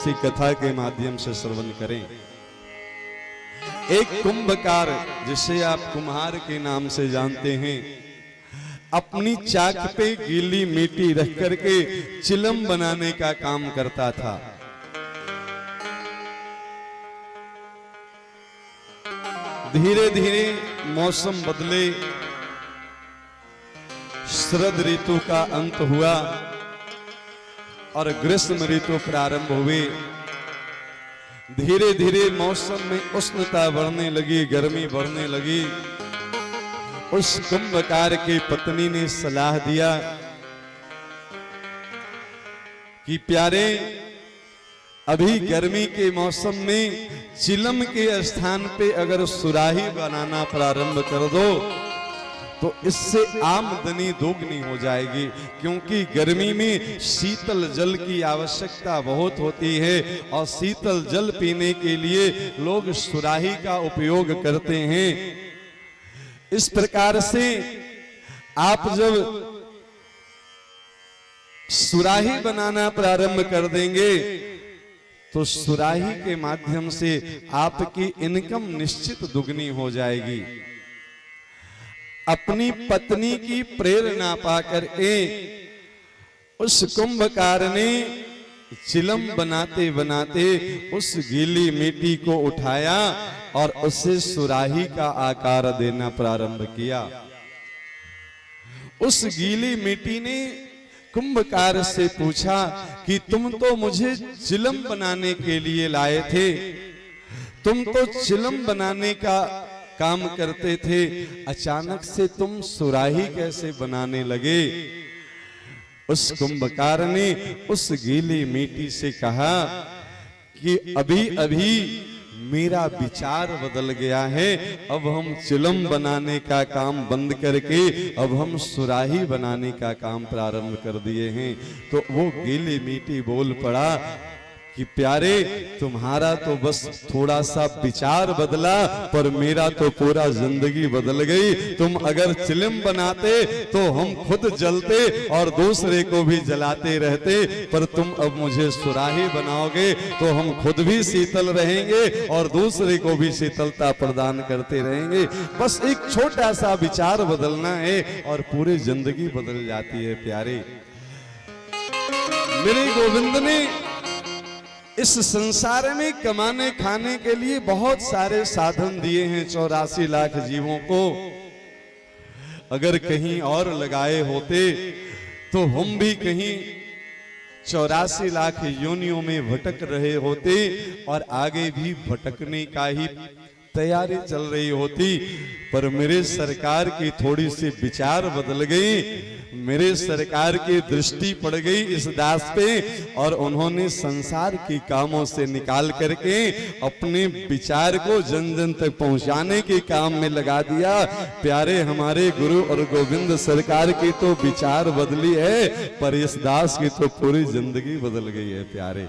इसी कथा के माध्यम से श्रवण करें। एक कुंभकार, जिसे आप कुम्हार के नाम से जानते हैं, अपनी चाक पे गीली मिट्टी रख करके चिलम बनाने का काम करता था। धीरे धीरे मौसम बदले, शरद ऋतु का अंत हुआ और ग्रीष्म ऋतु प्रारंभ हुई। धीरे धीरे मौसम में उष्णता बढ़ने लगी, गर्मी बढ़ने लगी। उस कुंभकार की पत्नी ने सलाह दिया कि प्यारे, अभी गर्मी के मौसम में चिलम के स्थान पे अगर सुराही बनाना प्रारंभ कर दो तो इससे आमदनी दोगुनी हो जाएगी, क्योंकि गर्मी में शीतल जल की आवश्यकता बहुत होती है और शीतल जल पीने के लिए लोग सुराही का उपयोग करते हैं। इस प्रकार से आप जब सुराही बनाना प्रारंभ कर देंगे तो सुराही के माध्यम से आपकी इनकम निश्चित दुगनी हो जाएगी। अपनी पत्नी की प्रेरणा पाकर के उस कुंभकार ने चिलम बनाते बनाते उस गीली मिट्टी को उठाया और उसे सुराही का आकार देना प्रारंभ किया। उस गीली मिट्टी ने कुंभकार से पूछा कि तुम तो मुझे चिलम बनाने के लिए लाए थे, तुम तो चिलम बनाने का काम करते थे, अचानक से तुम सुराही कैसे बनाने लगे? उस कुंभकार ने उस गीली मिट्टी से कहा कि अभी अभी मेरा विचार बदल गया है, अब हम चिलम बनाने का काम बंद करके अब हम सुराही बनाने का काम प्रारंभ कर दिए हैं। तो वो गीली मिट्टी बोल पड़ा कि प्यारे, तुम्हारा तो बस थोड़ा सा विचार बदला, पर मेरा तो पूरा जिंदगी बदल गई। तुम अगर चिलम बनाते तो हम खुद जलते और दूसरे को भी जलाते रहते, पर तुम अब मुझे सुराही बनाओगे तो हम खुद भी शीतल रहेंगे और दूसरे को भी शीतलता प्रदान करते रहेंगे। बस एक छोटा सा विचार बदलना है और पूरी जिंदगी बदल जाती है। प्यारे, मेरे गोविंद ने इस संसार में कमाने खाने के लिए बहुत सारे साधन दिए हैं 84 लाख जीवों को। अगर कहीं और लगाए होते तो हम भी कहीं 84 लाख योनियों में भटक रहे होते और आगे भी भटकने का ही तैयारी चल रही होती। पर मेरे सरकार की थोड़ी सी विचार बदल गई, मेरे सरकार की दृष्टि पड़ गई इस दास पे और उन्होंने संसार की कामों से निकाल करके अपने विचार को जन जन तक पहुंचाने के काम में लगा दिया। प्यारे, हमारे गुरु और गोविंद सरकार की तो विचार बदली है, पर इस दास की तो पूरी जिंदगी बदल गई है। प्यारे,